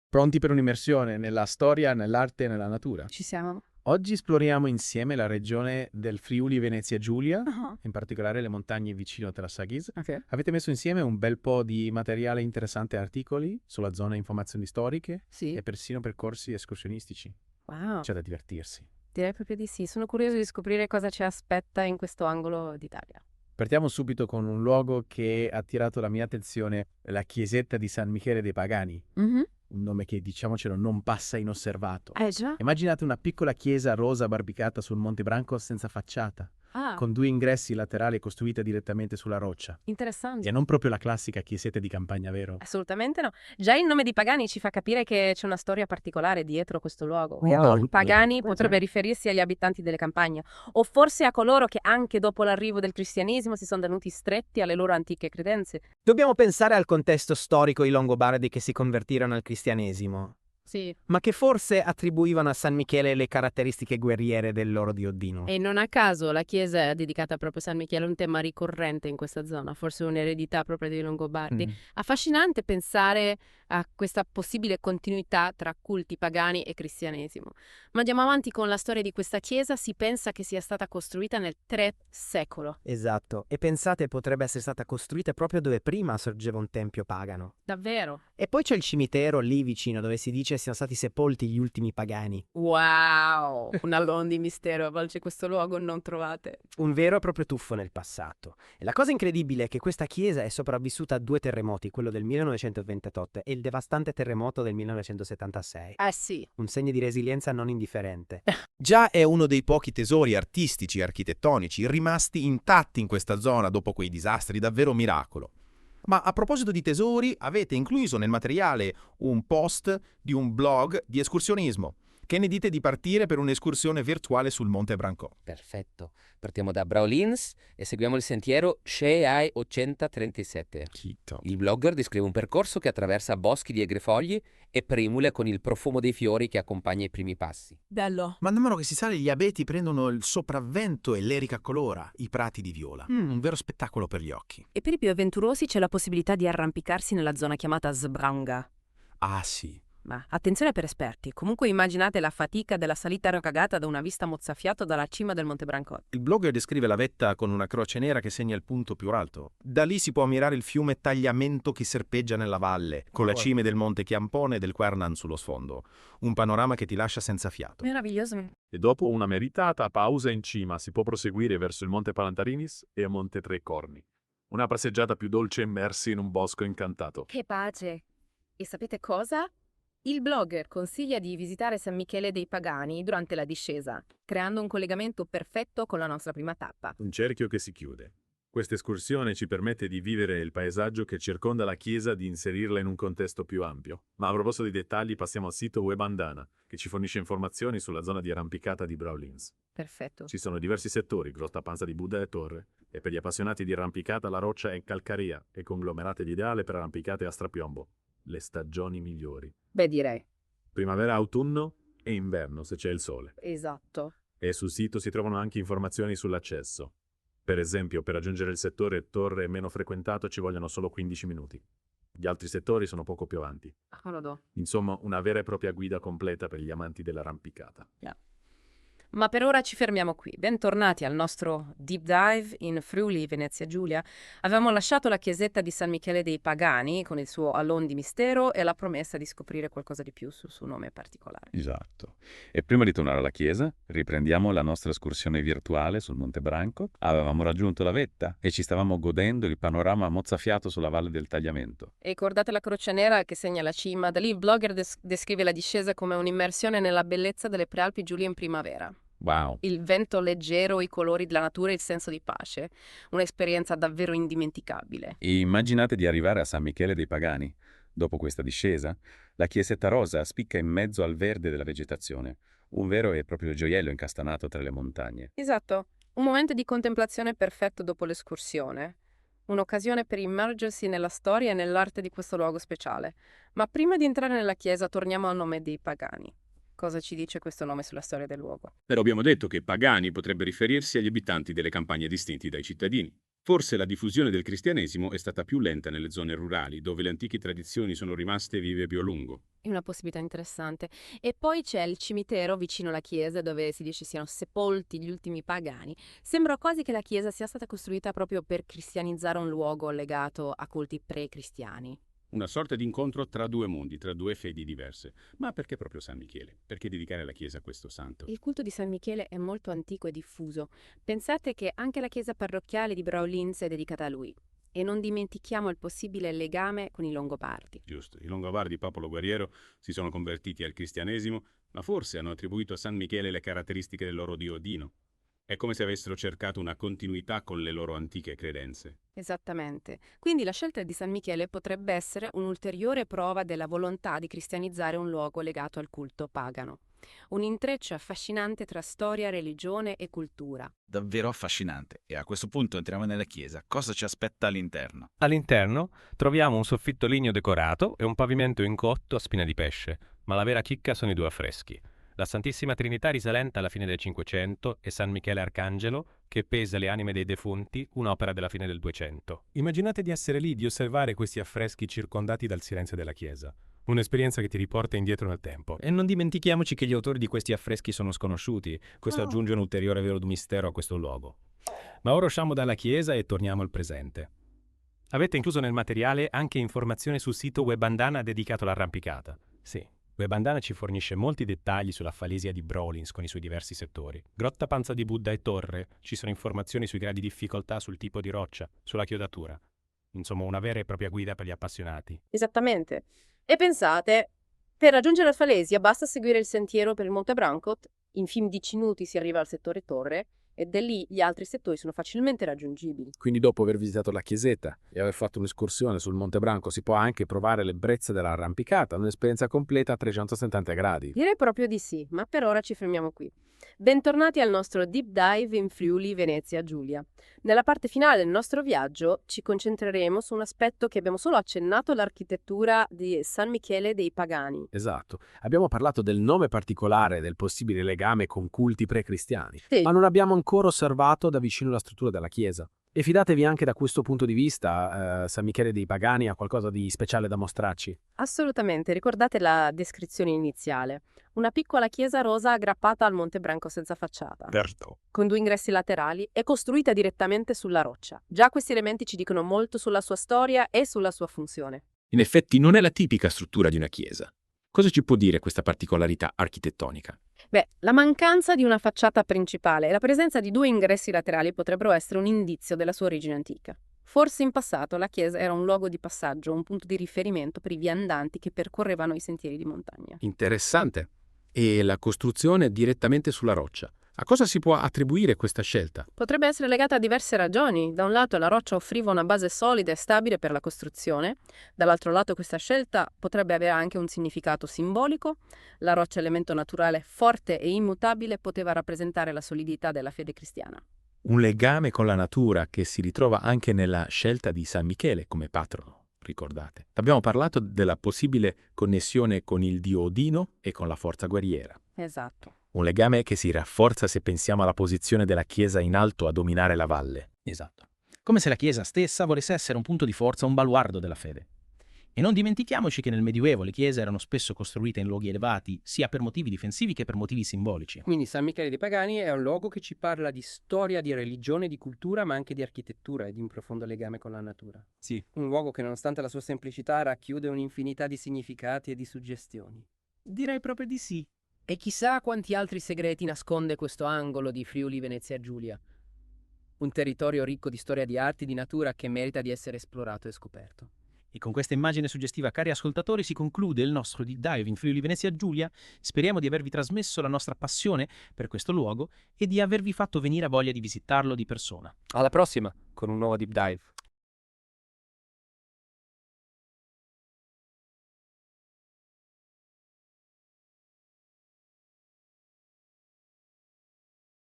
Pronti per un'immersione nella storia, nell'arte e nella natura? Ci siamo. Oggi esploriamo insieme la regione del Friuli Venezia Giulia, Ah, in particolare le montagne vicino a Trassaghis. ok. Avete messo insieme un bel po' di materiale interessante e articoli sulla zona e informazioni storiche Sì. e persino percorsi escursionistici. Wow, C'è da divertirsi. direi proprio di sì. Sono curioso di scoprire cosa ci aspetta in questo angolo d'Italia. Partiamo subito con un luogo che ha attirato la mia attenzione, la chiesetta di San Michele dei Pagani, Mhm. un nome che, diciamocelo, non passa inosservato. Già? Immaginate una piccola chiesa rosa barbicata sul Monte Branco senza facciata, Ah, con due ingressi laterali costruita direttamente sulla roccia. interessante. E non proprio la classica chiesetta di campagna, vero? Assolutamente no. Già il nome di Pagani ci fa capire che c'è una storia particolare dietro questo luogo. Wow. Pagani potrebbe riferirsi agli abitanti delle campagne, o forse a coloro che anche dopo l'arrivo del cristianesimo si sono tenuti stretti alle loro antiche credenze. Dobbiamo pensare al contesto storico i Longobardi che si convertirono al cristianesimo, Sì. ma che forse attribuivano a San Michele le caratteristiche guerriere del loro dio Dino. E non a caso la chiesa è dedicata proprio a San Michele, è un tema ricorrente in questa zona, forse un'eredità proprio dei Longobardi. Affascinante pensare a questa possibile continuità tra culti pagani e cristianesimo. Ma andiamo avanti con la storia di questa chiesa, si pensa che sia stata costruita nel III secolo. Esatto, e pensate potrebbe essere stata costruita proprio dove prima sorgeva un tempio pagano. Davvero? E poi c'è il cimitero lì vicino dove si dice siano stati sepolti gli ultimi pagani. Wow! Un alone di mistero avvolge questo luogo non trovate. Un vero e proprio tuffo nel passato. E la cosa incredibile è che questa chiesa è sopravvissuta a due terremoti, quello del 1928 e il devastante terremoto del 1976. Sì. Un segno di resilienza non indifferente. Già è uno dei pochi tesori artistici e architettonici rimasti intatti in questa zona dopo quei disastri, davvero un miracolo. Ma a proposito di tesori, avete incluso nel materiale un post di un blog di escursionismo. Che ne dite di partire per un'escursione virtuale sul Monte Branco? Perfetto. Partiamo da Braulins e seguiamo il sentiero Shea 837. Chito. Il blogger descrive un percorso che attraversa boschi di agrefogli e primule con il profumo dei fiori che accompagna i primi passi. Bello. Man mano che si sale gli abeti prendono il sopravvento e l'erica colora, i prati di viola. Un vero spettacolo per gli occhi. E per i più avventurosi c'è la possibilità di arrampicarsi nella zona chiamata Sbranga. Ah sì. Ma attenzione per esperti, comunque immaginate la fatica della salita rocagata da una vista mozzafiato dalla cima del Monte Branco. Il blogger descrive la vetta con una croce nera che segna il punto più alto. Da lì si può ammirare il fiume Tagliamento che serpeggia nella valle, con le cime del Monte Chiampone e del Quernan sullo sfondo. Un panorama che ti lascia senza fiato. Meraviglioso. E dopo una meritata pausa in cima si può proseguire verso il Monte Palantarinis e Monte Tre Corni. Una passeggiata più dolce immersi in un bosco incantato. Che pace! E sapete cosa? Il blogger consiglia di visitare San Michele dei Pagani durante la discesa, creando un collegamento perfetto con la nostra prima tappa. Un cerchio che si chiude. Questa escursione ci permette di vivere il paesaggio che circonda la chiesa e di inserirla in un contesto più ampio. Ma a proposito di dettagli passiamo al sito Web Andana, che ci fornisce informazioni sulla zona di arrampicata di Braulins. Perfetto. Ci sono diversi settori, grotta panza di Buddha e torre, e per gli appassionati di arrampicata la roccia è in calcarea e conglomerate ideale per arrampicate a strapiombo. Le stagioni migliori. Beh, direi. Primavera, autunno e inverno se c'è il sole. Esatto. E sul sito si trovano anche informazioni sull'accesso. Per esempio, per raggiungere il settore torre meno frequentato ci vogliono solo 15 minuti. Gli altri settori sono poco più avanti. Lo do. Insomma, una vera e propria guida completa per gli amanti dell'arrampicata. Ma per ora ci fermiamo qui. Bentornati al nostro deep dive in Friuli, Venezia Giulia. Avevamo lasciato la chiesetta di San Michele dei Pagani con il suo alone di mistero e la promessa di scoprire qualcosa di più sul suo nome particolare. Esatto. E prima di tornare alla chiesa, riprendiamo la nostra escursione virtuale sul Monte Branco. Avevamo raggiunto la vetta e ci stavamo godendo il panorama mozzafiato sulla Valle del Tagliamento. E ricordate la croce nera che segna la cima? Da lì il blogger descrive la discesa come un'immersione nella bellezza delle prealpi Giulie in primavera. Wow! Il vento leggero, i colori della natura e il senso di pace. Un'esperienza davvero indimenticabile. E immaginate di arrivare a San Michele dei Pagani. Dopo questa discesa, la chiesetta rosa spicca in mezzo al verde della vegetazione. Un vero e proprio gioiello incastanato tra le montagne. Esatto, un momento di contemplazione perfetto dopo l'escursione. Un'occasione per immergersi nella storia e nell'arte di questo luogo speciale. Ma prima di entrare nella chiesa torniamo al nome dei Pagani. Cosa ci dice questo nome sulla storia del luogo? Però abbiamo detto che pagani potrebbe riferirsi agli abitanti delle campagne distinti dai cittadini. Forse la diffusione del cristianesimo è stata più lenta nelle zone rurali, dove le antiche tradizioni sono rimaste vive più a lungo. È una possibilità interessante. E poi c'è il cimitero vicino alla chiesa dove si dice siano sepolti gli ultimi pagani. Sembra quasi che la chiesa sia stata costruita proprio per cristianizzare un luogo legato a culti pre-cristiani. Una sorta di incontro tra due mondi, tra due fedi diverse. Ma perché proprio San Michele? Perché dedicare la chiesa a questo santo? Il culto di San Michele è molto antico e diffuso. Pensate che anche la chiesa parrocchiale di Braulins è dedicata a lui. E non dimentichiamo il possibile legame con i Longobardi. Giusto, i Longobardi, popolo guerriero, si sono convertiti al cristianesimo, ma forse hanno attribuito a San Michele le caratteristiche del loro dio Odino. È come se avessero cercato una continuità con le loro antiche credenze. Esattamente. Quindi la scelta di San Michele potrebbe essere un'ulteriore prova della volontà di cristianizzare un luogo legato al culto pagano. Un intreccio affascinante tra storia, religione e cultura. Davvero affascinante. E a questo punto entriamo nella chiesa. Cosa ci aspetta all'interno? All'interno troviamo un soffitto ligneo decorato e un pavimento in cotto a spina di pesce, ma la vera chicca sono i due affreschi. La Santissima Trinità risalente alla fine del Cinquecento e San Michele Arcangelo, che pesa le anime dei defunti, un'opera della fine del 200. Immaginate di essere lì, di osservare questi affreschi circondati dal silenzio della chiesa. Un'esperienza che ti riporta indietro nel tempo. E non dimentichiamoci che gli autori di questi affreschi sono sconosciuti. Questo aggiunge un ulteriore velo di mistero a questo luogo. Ma ora usciamo dalla chiesa e torniamo al presente. Avete incluso nel materiale anche informazioni sul sito Webandana dedicato all'arrampicata. Sì. Webandana ci fornisce molti dettagli sulla falesia di Braulins con i suoi diversi settori. Grotta Panza di Buddha e Torre, ci sono informazioni sui gradi di difficoltà, sul tipo di roccia, sulla chiodatura. Insomma, una vera e propria guida per gli appassionati. Esattamente. E pensate, per raggiungere la Falesia basta seguire il sentiero per il Monte Brancot, in 15 minuti si arriva al settore Torre, e da lì gli altri settori sono facilmente raggiungibili. Quindi dopo aver visitato la chiesetta e aver fatto un'escursione sul Monte Branco si può anche provare l'ebbrezza dell'arrampicata, un'esperienza completa a 370 gradi. Direi proprio di sì, ma per ora ci fermiamo qui. Bentornati al nostro deep dive in Friuli Venezia Giulia. Nella parte finale del nostro viaggio ci concentreremo su un aspetto che abbiamo solo accennato, l'architettura di San Michele dei Pagani. Esatto. Abbiamo parlato del nome particolare del possibile legame con culti pre-cristiani, Sì. ma non abbiamo ancora osservato da vicino la struttura della chiesa. E fidatevi anche da questo punto di vista, San Michele dei Pagani ha qualcosa di speciale da mostrarci. Assolutamente, ricordate la descrizione iniziale. Una piccola chiesa rosa aggrappata al Monte Branco senza facciata, con 2 ingressi laterali e costruita direttamente sulla roccia. Già questi elementi ci dicono molto sulla sua storia e sulla sua funzione. In effetti non è la tipica struttura di una chiesa. Cosa ci può dire questa particolarità architettonica? Beh, la mancanza di una facciata principale e la presenza di 2 ingressi laterali potrebbero essere un indizio della sua origine antica. Forse in passato la chiesa era un luogo di passaggio, un punto di riferimento per i viandanti che percorrevano i sentieri di montagna. Interessante. E la costruzione direttamente sulla roccia. A cosa si può attribuire questa scelta? Potrebbe essere legata a diverse ragioni. Da un lato la roccia offriva una base solida e stabile per la costruzione, dall'altro lato questa scelta potrebbe avere anche un significato simbolico. La roccia, elemento naturale forte e immutabile, poteva rappresentare la solidità della fede cristiana. Un legame con la natura che si ritrova anche nella scelta di San Michele come patrono, ricordate. Abbiamo parlato della possibile connessione con il dio Odino e con la forza guerriera. Esatto. Un legame che si rafforza se pensiamo alla posizione della Chiesa in alto a dominare la valle. Esatto. Come se la Chiesa stessa volesse essere un punto di forza, un baluardo della fede. E non dimentichiamoci che nel Medioevo le chiese erano spesso costruite in luoghi elevati, sia per motivi difensivi che per motivi simbolici. Quindi San Michele dei Pagani è un luogo che ci parla di storia, di religione, di cultura, ma anche di architettura e di un profondo legame con la natura. Sì. Un luogo che nonostante la sua semplicità racchiude un'infinità di significati e di suggestioni. Direi proprio di sì. E chissà quanti altri segreti nasconde questo angolo di Friuli Venezia Giulia. Un territorio ricco di storia di arte e di natura che merita di essere esplorato e scoperto. E con questa immagine suggestiva, cari ascoltatori, si conclude il nostro deep dive in Friuli Venezia Giulia. Speriamo di avervi trasmesso la nostra passione per questo luogo e di avervi fatto venire voglia di visitarlo di persona. Alla prossima con un nuovo deep dive.